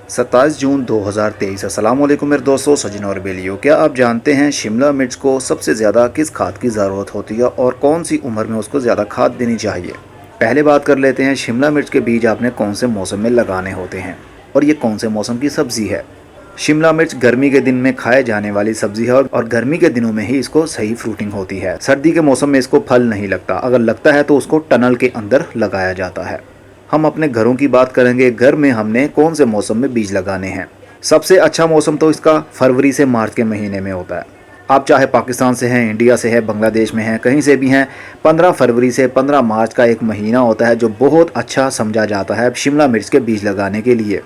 27 जून 2023। अस्सलाम वालेकुम मेरे दोस्तों, सजिन और बेलियो। क्या आप जानते हैं शिमला मिर्च को सबसे ज़्यादा किस खाद की ज़रूरत होती है और कौन सी उम्र में उसको ज़्यादा खाद देनी चाहिए। पहले बात कर लेते हैं शिमला मिर्च के बीज आपने कौन से मौसम में लगाने होते हैं और ये कौन से मौसम की सब्ज़ी है। शिमला मिर्च गर्मी के दिन में खाए जाने वाली सब्जी है और गर्मी के दिनों में ही इसको सही फ्रूटिंग होती है। सर्दी के मौसम में इसको फल नहीं लगता, अगर लगता है तो उसको टनल के अंदर लगाया जाता है। हम अपने घरों की बात करेंगे, घर में हमने कौन से मौसम में बीज लगाने हैं। सबसे अच्छा मौसम तो इसका फरवरी से मार्च के महीने में होता है। आप चाहे पाकिस्तान से हैं, इंडिया से है, बांग्लादेश में हैं, कहीं से भी हैं, 15 फरवरी से 15 मार्च का एक महीना होता है जो बहुत अच्छा समझा जाता है शिमला मिर्च के बीज लगाने के लिए।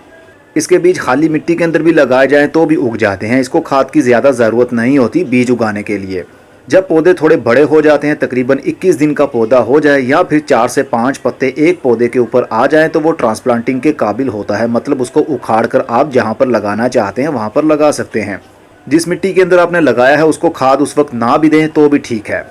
इसके बीज खाली मिट्टी के अंदर भी लगाए जाएं तो भी उग जाते हैं। इसको खाद की ज़्यादा ज़रूरत नहीं होती बीज उगाने के लिए। जब पौधे थोड़े बड़े हो जाते हैं, तकरीबन 21 दिन का पौधा हो जाए या फिर 4 से 5 पत्ते एक पौधे के ऊपर आ जाएं तो वो ट्रांसप्लांटिंग के काबिल होता है। मतलब उसको उखाड़ कर आप जहां पर लगाना चाहते हैं वहां पर लगा सकते हैं। जिस मिट्टी के अंदर आपने लगाया है उसको खाद उस वक्त ना भी दें तो भी ठीक है।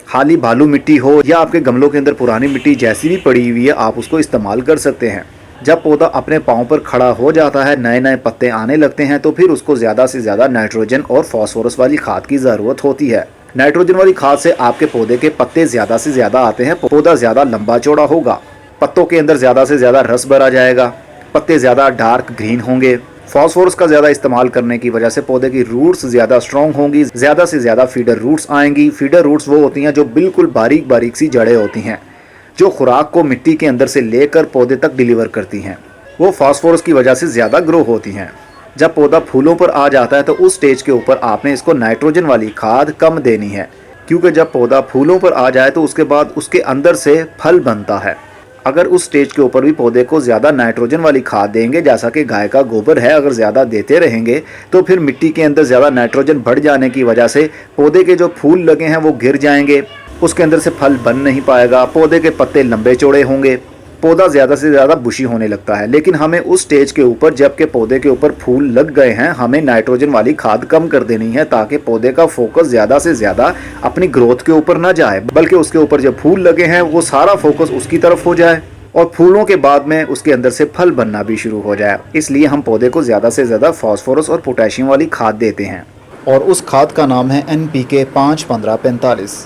खाली बालू मिट्टी हो या आपके गमलों के अंदर पुरानी मिट्टी जैसी भी पड़ी हुई है, आप उसको इस्तेमाल कर सकते हैं। जब पौधा अपने पाँव पर खड़ा हो जाता है, नए नए पत्ते आने लगते हैं, तो फिर उसको ज़्यादा से ज़्यादा नाइट्रोजन और फास्फोरस वाली खाद की ज़रूरत होती है। नाइट्रोजन वाली खाद से आपके पौधे के पत्ते ज़्यादा से ज़्यादा आते हैं, पौधा ज़्यादा लंबा चौड़ा होगा, पत्तों के अंदर ज़्यादा से ज़्यादा रस भरा जाएगा, पत्ते ज़्यादा डार्क ग्रीन होंगे। फास्फोरस का ज़्यादा इस्तेमाल करने की वजह से पौधे की रूट्स ज़्यादा स्ट्रॉन्ग होंगी, ज़्यादा से ज़्यादा फीडर रूट्स आएंगी। फीडर रूट्स वो होती हैं जो बिल्कुल बारीक बारीक सी जड़ें होती हैं जो खुराक को मिट्टी के अंदर से लेकर पौधे तक डिलीवर करती हैं। वो फास्फोरस की वजह से ज़्यादा ग्रो होती हैं। जब पौधा फूलों पर आ जाता है तो उस स्टेज के ऊपर आपने इसको नाइट्रोजन वाली खाद कम देनी है, क्योंकि जब पौधा फूलों पर आ जाए तो उसके बाद उसके अंदर से फल बनता है। अगर उस स्टेज के ऊपर भी पौधे को ज़्यादा नाइट्रोजन वाली खाद देंगे, जैसा कि गाय का गोबर है, अगर ज़्यादा देते रहेंगे तो फिर मिट्टी के अंदर ज़्यादा नाइट्रोजन बढ़ जाने की वजह से पौधे के जो फूल लगे हैं वो गिर जाएंगे, उसके अंदर से फल बन नहीं पाएगा, पौधे के पत्ते लंबे चौड़े होंगे, पौधा ज़्यादा से ज़्यादा बुशी होने लगता है। लेकिन हमें उस स्टेज के ऊपर, जबकि पौधे के ऊपर फूल लग गए हैं, हमें नाइट्रोजन वाली खाद कम कर देनी है ताकि पौधे का फोकस ज़्यादा से ज़्यादा अपनी ग्रोथ के ऊपर ना जाए, बल्कि उसके ऊपर जो फूल लगे हैं वो सारा फोकस उसकी तरफ हो जाए और फूलों के बाद में उसके अंदर से फल बनना भी शुरू हो जाए। इसलिए हम पौधे को ज़्यादा से ज़्यादा फास्फोरस और पोटेशियम वाली खाद देते हैं और उस खाद का नाम है NPK 5-15-45।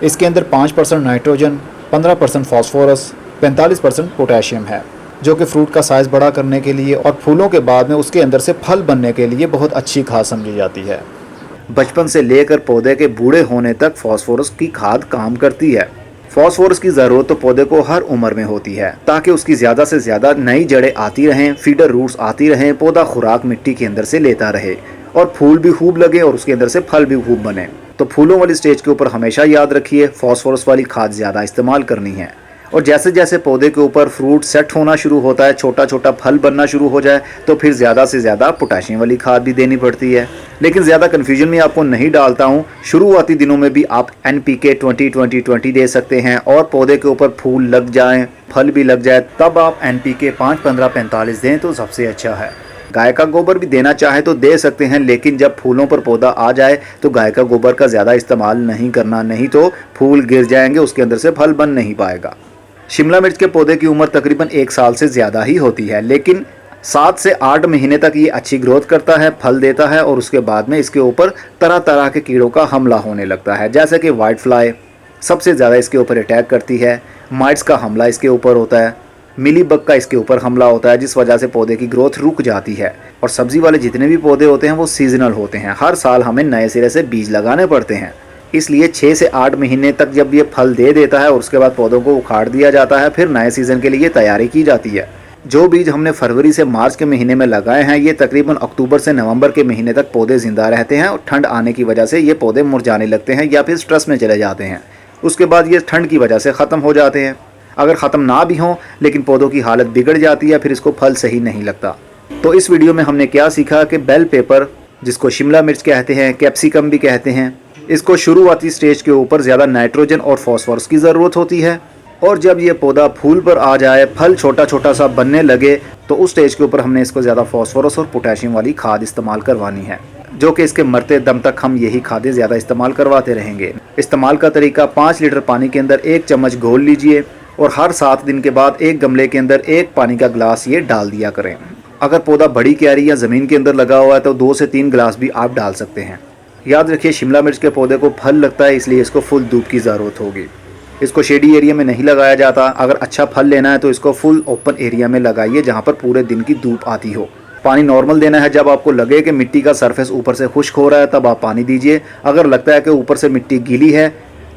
इसके अंदर 5% नाइट्रोजन, 15% फास्फोरस, 45% पोटेशियम है, जो कि फ्रूट का साइज़ बड़ा करने के लिए और फूलों के बाद में उसके अंदर से फल बनने के लिए बहुत अच्छी खाद समझी जाती है। बचपन से लेकर पौधे के बूढ़े होने तक फास्फोरस की खाद काम करती है। फास्फोरस की ज़रूरत तो पौधे को हर उम्र में होती है ताकि उसकी ज़्यादा से ज़्यादा नई जड़ें आती रहें, फीडर रूट्स आती रहें, पौधा खुराक मिट्टी के अंदर से लेता रहे और फूल भी खूब लगे और उसके अंदर से फल भी खूब बने। तो फूलों वाली स्टेज के ऊपर हमेशा याद रखिए फास्फोरस वाली खाद ज़्यादा इस्तेमाल करनी है। और जैसे जैसे पौधे के ऊपर फ्रूट सेट होना शुरू होता है, छोटा छोटा फल बनना शुरू हो जाए, तो फिर ज़्यादा से ज़्यादा पोटेशियम वाली खाद भी देनी पड़ती है। लेकिन ज़्यादा कन्फ्यूजन में आपको नहीं डालता हूँ, शुरुआती दिनों में भी आप NPK 20-20-20 दे सकते हैं और पौधे के ऊपर फूल लग जाएँ, फल भी लग जाए, तब आप NPK 5-15-45 दें तो सबसे अच्छा है। गाय का गोबर भी देना चाहे तो दे सकते हैं, लेकिन जब फूलों पर पौधा आ जाए तो गाय का गोबर का ज़्यादा इस्तेमाल नहीं करना, नहीं तो फूल गिर जाएंगे, उसके अंदर से फल बन नहीं पाएगा। शिमला मिर्च के पौधे की उम्र तकरीबन 1 साल से ज़्यादा ही होती है, लेकिन 7 से 8 महीने तक ये अच्छी ग्रोथ करता है, फल देता है और उसके बाद में इसके ऊपर तरह तरह के कीड़ों का हमला होने लगता है। जैसे कि वाइट फ्लाई सबसे ज़्यादा इसके ऊपर अटैक करती है, माइट्स का हमला इसके ऊपर होता है, मिली बग का इसके ऊपर हमला होता है, जिस वजह से पौधे की ग्रोथ रुक जाती है। और सब्ज़ी वाले जितने भी पौधे होते हैं वो सीजनल होते हैं, हर साल हमें नए सिरे से बीज लगाने पड़ते हैं। इसलिए 6 से 8 महीने तक जब ये फल दे देता है और उसके बाद पौधों को उखाड़ दिया जाता है, फिर नए सीज़न के लिए तैयारी की जाती है। जो बीज हमने फरवरी से मार्च के महीने में लगाए हैं, ये तकरीबन अक्टूबर से नवंबर के महीने तक पौधे ज़िंदा रहते हैं और ठंड आने की वजह से ये पौधे मुरझाने लगते हैं या फिर स्ट्रेस में चले जाते हैं। उसके बाद ये ठंड की वजह से ख़त्म हो जाते हैं। अगर ख़त्म ना भी हों लेकिन पौधों की हालत बिगड़ जाती है, फिर इसको फल सही नहीं लगता। तो इस वीडियो में हमने क्या सीखा कि बेल पेपर, जिसको शिमला मिर्च कहते हैं, कैप्सिकम भी कहते हैं, इसको शुरुआती स्टेज के ऊपर ज़्यादा नाइट्रोजन और फास्फोरस की ज़रूरत होती है और जब ये पौधा फूल पर आ जाए, फल छोटा छोटा सा बनने लगे, तो उस स्टेज के ऊपर हमने इसको ज़्यादा फास्फोरस और पोटेशियम वाली खाद इस्तेमाल करवानी है, जो कि इसके मरते दम तक हम यही खादें ज़्यादा इस्तेमाल करवाते रहेंगे। इस्तेमाल का तरीका, 5 लीटर पानी के अंदर 1 चम्मच घोल लीजिए और हर 7 दिन के बाद एक गमले के अंदर 1 पानी का गिलास ये डाल दिया करें। अगर पौधा बड़ी क्यारी या ज़मीन के अंदर लगा हुआ है तो 2 से 3 गिलास भी आप डाल सकते हैं। याद रखिए, शिमला मिर्च के पौधे को फल लगता है, इसलिए इसको फुल धूप की ज़रूरत होगी। इसको शेडी एरिया में नहीं लगाया जाता। अगर अच्छा फल लेना है तो इसको फुल ओपन एरिया में लगाइए जहाँ पर पूरे दिन की धूप आती हो। पानी नॉर्मल देना है। जब आपको लगे कि मिट्टी का सरफेस ऊपर से खुश्क हो रहा है तब आप पानी दीजिए। अगर लगता है कि ऊपर से मिट्टी गीली है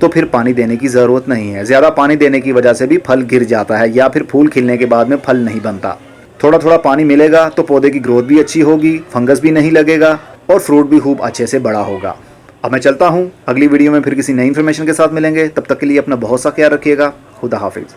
तो फिर पानी देने की ज़रूरत नहीं है। ज़्यादा पानी देने की वजह से भी फल गिर जाता है या फिर फूल खिलने के बाद में फल नहीं बनता। थोड़ा थोड़ा पानी मिलेगा तो पौधे की ग्रोथ भी अच्छी होगी, फंगस भी नहीं लगेगा और फ्रूट भी खूब अच्छे से बड़ा होगा। अब मैं चलता हूँ, अगली वीडियो में फिर किसी नई इन्फॉर्मेशन के साथ मिलेंगे। तब तक के लिए अपना बहुत सा ख्याल रखिएगा। खुदा हाफिज़।